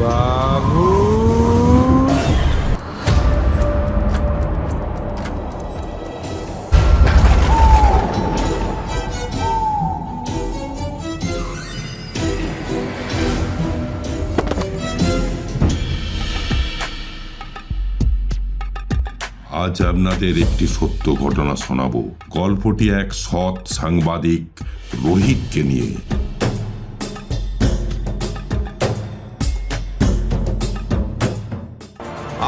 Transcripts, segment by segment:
বাবু, আজ আপনাদের একটি সত্য ঘটনা শোনাবো। গল্পটি এক সৎ সাংবাদিক রোহিতকে নিয়ে।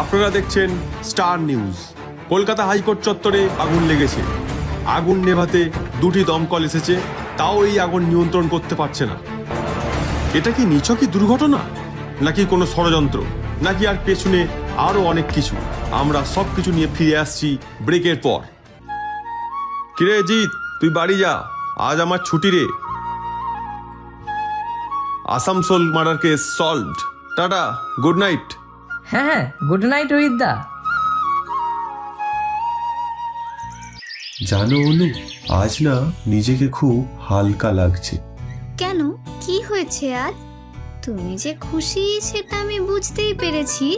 আপনারা দেখছেন স্টার নিউজ। কলকাতা হাইকোর্ট চত্বরে আগুন লেগেছে। আগুন নেভাতে দুটি দমকল এসেছে, তাও এই আগুন নিয়ন্ত্রণ করতে পারছে না। এটা কি নিছকই দুর্ঘটনা, নাকি কোনো ষড়যন্ত্র, নাকি আর পেছনে আরো অনেক কিছু? আমরা সব কিছু নিয়ে ফিরে আসছি ব্রেকের পর। কিরে জিৎ, তুই বাড়ি যা, আজ আমার ছুটি রে। Asansol murder case solved. Tata, good night. হ্যাঁ, গুড নাইট রোহিত দা। জানো অনু, আজ না নিজেকে খুব হালকা লাগছে। কেন, কি হয়েছে আজ? তুমি যে খুশি সেটা আমি বুঝতেই পেরেছি,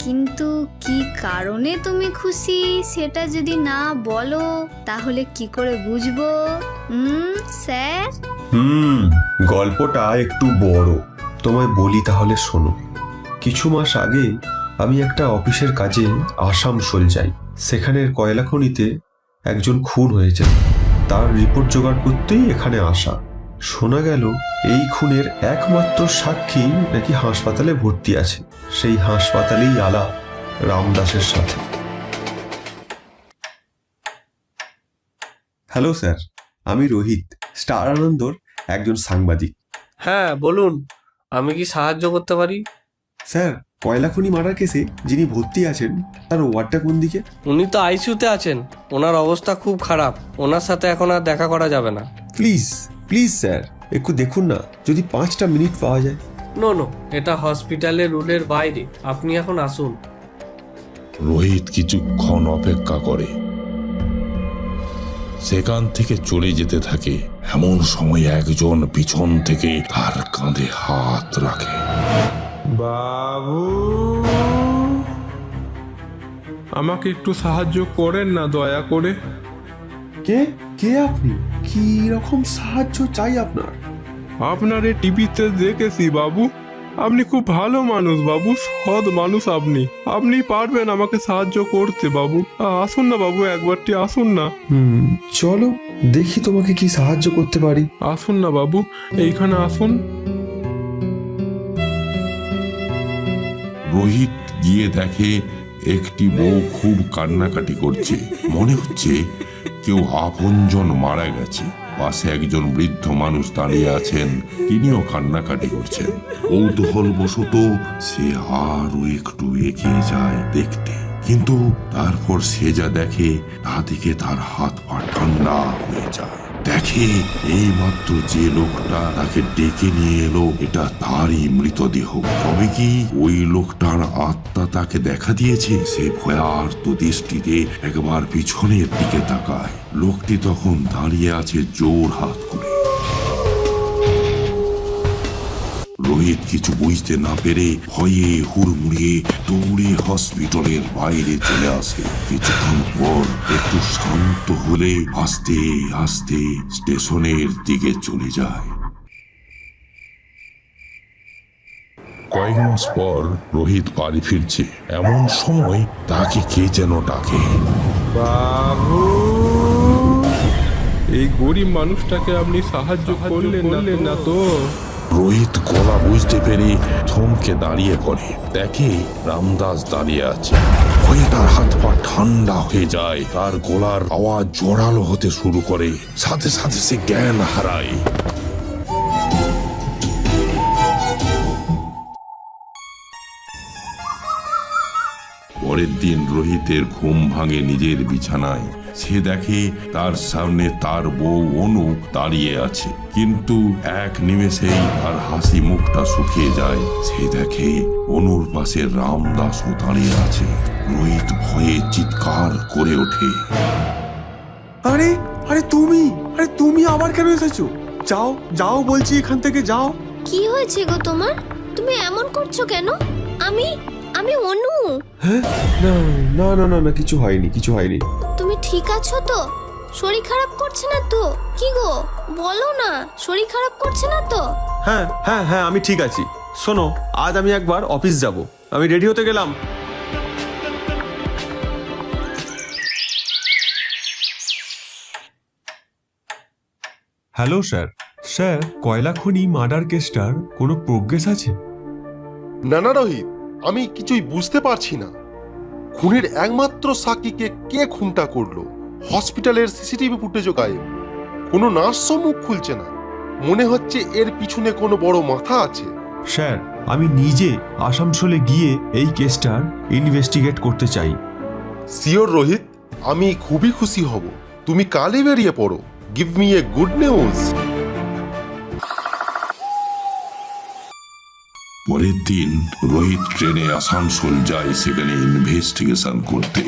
কিন্তু কি কারণে তুমি খুশি সেটা যদি না বলো তাহলে কি করে বুঝবো? স্যার, গল্পটা একটু বড়, তোমায় বলি তাহলে শোনো। কিছু মাস আগে আমি একটা অফিসের কাজে আসানসোল যাই। সেখানের কয়লা খনিতে একজন খুন হয়েছে, তার রিপোর্ট জোগাড় করতেই এখানে আসা। শোনা গেল এই খুনের একমাত্র সাক্ষী নাকি হাসপাতালে ভর্তি আছে। সেই হাসপাতালেই আলাপ রামদাসের সাথে। হ্যালো স্যার, আমি রোহিত, স্টার আনন্দর একজন সাংবাদিক। হ্যাঁ বলুন, আমি কি সাহায্য করতে পারি? স্যার, কয়লা খনি মার্ডার কেসে যিনি ভর্তি আছেন তার ওয়ার্ডটা কোন দিকে? উনি তো আইসিইউতে আছেন, ওনার অবস্থা খুব খারাপ, ওনার সাথে এখন আর দেখা করা যাবে না। প্লিজ প্লিজ স্যার, একটু দেখুন না, যদি 5টা মিনিট পাওয়া যায়। নো, এটা হসপিটালের রুলের বাইরে, আপনি এখন আসুন। রোহিত কিছুক্ষণ অপেক্ষা করে, সেখান থেকে চলে যেতে থাকে। এমন সময় একজন পিছন থেকে তার কাঁধে হাত রাখে। বাবু, আমাকে একটু সাহায্য করেন না দয়া করে। কে কে আপনি? কি রকম সাহায্য চাই আপনার? আপনার এই টিভিতে দেখেছি বাবু, আপনি খুব ভালো মানুষ বাবু, সৎ মানুষ। আপনি পারবেন আমাকে সাহায্য করতে বাবু। আসুন না বাবু, একবারটি আসুন না। চলো দেখি তোমাকে কি সাহায্য করতে পারি। আসুন না বাবু, এইখানে আসুন। রোহিত গিয়ে দেখে একটি বউ খুব কান্নাকাটি করছে। মনে হচ্ছে কেউ আপনজন মারা গেছে। পাশে একজন বৃদ্ধ মানুষ দাঁড়িয়ে আছেন, তিনিও কান্নাকাটি করছেন। কৌতূহল বশত সে আরো একটু এগিয়ে যায় দেখতে, কিন্তু তারপর সে যা দেখে তা দেখে তার হাত পা ঠান্ডা হয়ে যায়। দেখে এইমাত্র যে লোকটা তাকে ডেকে নিয়ে এলো এটা তারই মৃতদেহ। তবে কি ওই লোকটার আত্মা তাকে দেখা দিয়েছে? সে ভয়ার্ত দৃষ্টিতে একবার পিছনের দিকে তাকায়। লোকটি তখন দাঁড়িয়ে আছে জোর হাত করে। রোহিত কিছু বুঝতে না পেরে ভয়ে হুড়মুড়িয়ে দৌড়ে হসপিটালের বাইরে চলে আসে। কিছুক্ষণ পর একটু শান্ত হলে আস্তে আস্তে স্টেশনের দিকে চলে যায়। কয়েক মাস পর রোহিত বাড়ি ফিরছে। এমন সময় তাকে কে যেন ডাকে। বাবু, এই গরিব মানুষটাকে আপনি সাহায্য করলেন না তো? রোহিত গলা বুঝতে পেরে থমকে দাঁড়িয়ে পড়ে। দেখে রামদাস দাঁড়িয়ে আছে। ভয়ে তার হাত পা ঠান্ডা হয়ে যায়। তার গলার আওয়াজ জোরালো হতে শুরু করে, সাথে সাথে সে জ্ঞান হারায়। পরের দিন রোহিতের ঘুম ভাঙে নিজের বিছানায়। সে দেখে তার সামনে তার বউ অনু দাঁড়িয়ে আছে, কিন্তু এক নিমেষেই তার হাসি মুখটা শুকিয়ে যায়। সে দেখে অনুর পাশে রামদাসও দাঁড়িয়ে আছে। রোহিত ভয়ে চিৎকার করে ওঠে, আরে আরে তুমি আবার কেন এসেছো? যাও যাও বলছি, এখান থেকে যাও। কি হয়েছে গো তোমার? তুমি এমন করছো কেন? আমি আমি অনু। হ্যাঁ, না না না না না, কিছু হয়নি, কিছু হয়নি। তুমি ঠিক আছো তো? শরীর খারাপ করছে না তো? কি গো, বলো না, শরীর খারাপ করছে না তো? হ্যাঁ হ্যাঁ হ্যাঁ, আমি ঠিক আছি। শোনো, আজ আমি একবার অফিস যাব, আমি রেডি হতে গেলাম। Hello sir. স্যার, কয়লা খনি মার্ডার কেসটার কোনো প্রোগ্রেস আছে? না না রোহিত, আমি কিছুই বুঝতে পারছি না। খুনের একমাত্র সাক্ষীকে কে খুনটা করলো? হসপিটালের সিসিটিভি ফুটেজও গায়েব। কোনো নার্সও মুখ খুলছে না। মনে হচ্ছে এর পিছনে কোনো বড় মাথা আছে। স্যার, আমি নিজে আসানসোলে গিয়ে এই কেসটার ইনভেস্টিগেট করতে চাই। সিওর রোহিত, আমি খুবই খুশি হব। তুমি কালই বেরিয়ে পড়ো। Give me a good news. পরের দিন রোহিত ট্রেনে আসানসোল যায় সেখানে ইনভেস্টিগেশন করতে।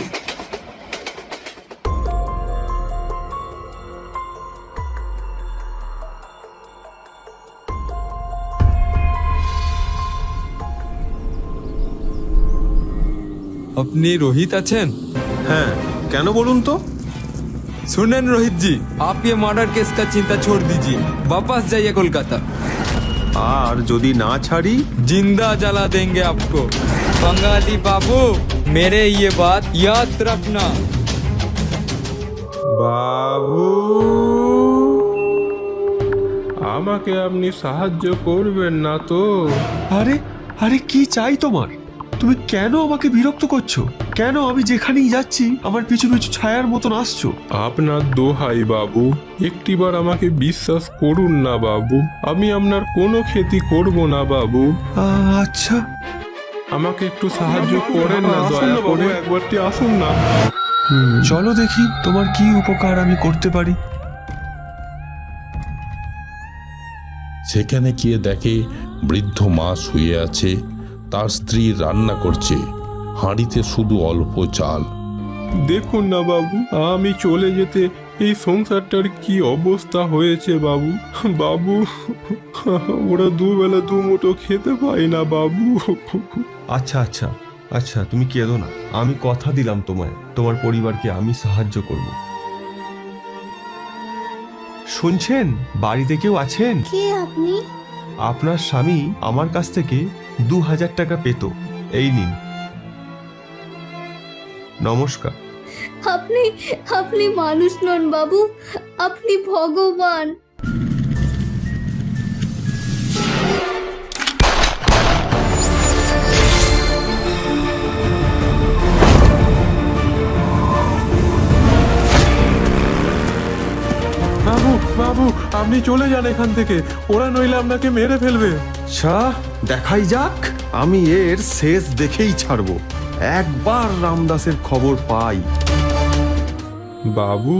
अपनी रोहित আছেন? হ্যাঁ, কেন বলুন তো? सुनें रोहित जी, आप ये मर्डर केस का चिंता छोड़ दीजिए, वापस जाइए कोलकाता। আর যদি না ছাড়ি? जिंदा जला देंगे आपको। बंगाली बाबू, मेरे ये बात याद रखना। বাবু, আমাকে আপনি সাহায্য করবেন না তো? আরে আরে, কি চাই তোমার? তুমি কেন আমাকে বিরক্ত করছো? কেন আমি যেখানেই যাচ্ছি আমার পিছু পিছু ছায়ার মতন আসছো? আপনার দোহাই বাবু, একটিবার আমাকে বিশ্বাস করুন না বাবু। আমি আপনার কোনো ক্ষতি করব না বাবু। আচ্ছা, আমাকে একটু সাহায্য করেন না, দয়া করে একবারটি আসুন না। চলো দেখি তোমার কি উপকার আমি করতে পারি। সেখানে গিয়ে দেখে বৃদ্ধ মা শুয়ে আছে, তার স্ত্রী রান্না করছে, হাঁড়িতে শুধু অল্প চাল। দেখুন না বাবু, আমি চলে যেতে এই সংসারটার কি অবস্থা হয়েছে বাবু। বাবু, ওরা দুবেলা দুমুঠো খেতে পায় না বাবু। আচ্ছা আচ্ছা আচ্ছা, তুমি কেঁদো না। আমি কথা দিলাম তোমায়, তোমার পরিবারকে আমি সাহায্য করব। শুনছেন, বাড়িতে কেউ আছেন? কে আপনি? আপনার স্বামী আমার কাছ থেকে 2000 টাকা পেত, এই নিন। নমস্কার। আপনি আপনি মানুষ নন বাবু, আপনি ভগবান। বাবু বাবু, আপনি চলে যান এখান থেকে, ওরা নইলে আপনাকে মেরে ফেলবে। শাহ, দেখাই যাক, আমি এর শেষ দেখেই ছাড়বো। একবার রামদাসের খবর পাই। বাবু,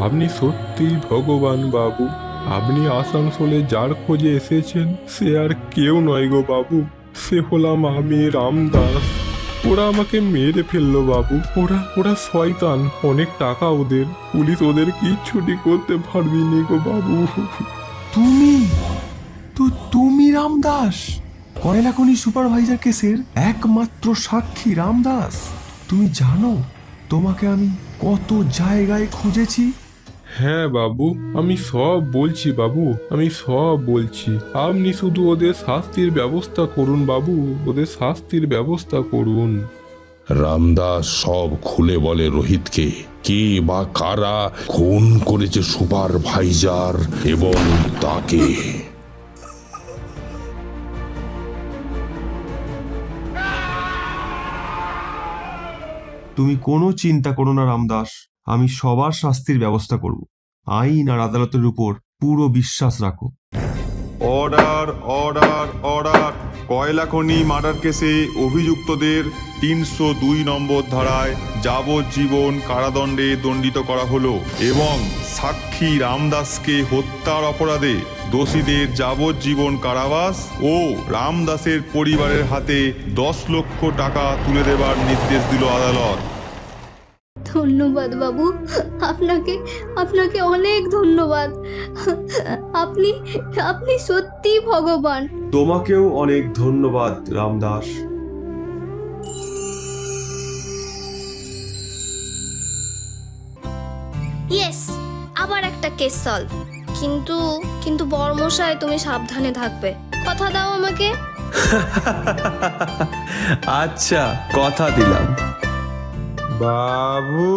আপনি সত্যিই ভগবান বাবু। আপনি আসানসোলে যার খোঁজে এসেছেন সে আর কেউ নয় গো বাবু, সে হলাম আমি, রামদাস। ওরা আমাকে মেরে ফেললো বাবু। ওরা শয়তান, অনেক টাকা ওদের, পুলিশ ওদের কিচ্ছুটি করতে পারবিনি গো বাবু। তুমি রামদাস, কয়লা খনি সুপারভাইজার কেসের একমাত্র সাক্ষী রামদাস। তুমি জানো তোমাকে আমি কত জায়গায় খুঁজেছি? হ্যাঁ বাবু, আমি সব বলছি বাবু, আমি সব বলছি। আপনি শুধু ওদের শাস্তির ব্যবস্থা করুন বাবু, ওদের শাস্তির ব্যবস্থা করুন। রামদাস সব খুলে বলে রোহিতকে, কে বা কারা খুন করেছে সুপারভাইজার এবং তাকে। তুমি কোনো চিন্তা করো না রামদাস, আমি সবার শাস্তির ব্যবস্থা করব। আইন আর আদালতের উপর পুরো বিশ্বাস রাখো। Order order order. কয়লা খনি মার্ডার কেসে অভিযুক্তদের 302 নম্বর ধারায় যাবজ্জীবন কারাদণ্ডে দণ্ডিত করা হলো এবং সাক্ষী রামদাসকে হত্যার অপরাধে দোষীদের যাবজ্জীবন কারাবাস ও রামদাসের পরিবারের হাতে 10 লক্ষ টাকা তুলে দেবার নির্দেশ দিল আদালত। ধন্যবাদ বাবু, আপনাকে আপনাকে অনেক ধন্যবাদ। আপনি আপনি সত্যি সত্যি ভগবান। তোমাকেও অনেক ধন্যবাদ রামদাস। ইয়েস, আবার একটা কেস সলভ। কিন্তু কিন্তু বর্মশাই, তুমি সাবধানে থাকবে, কথা দাও আমাকে। আচ্ছা, কথা দিলাম। বাবু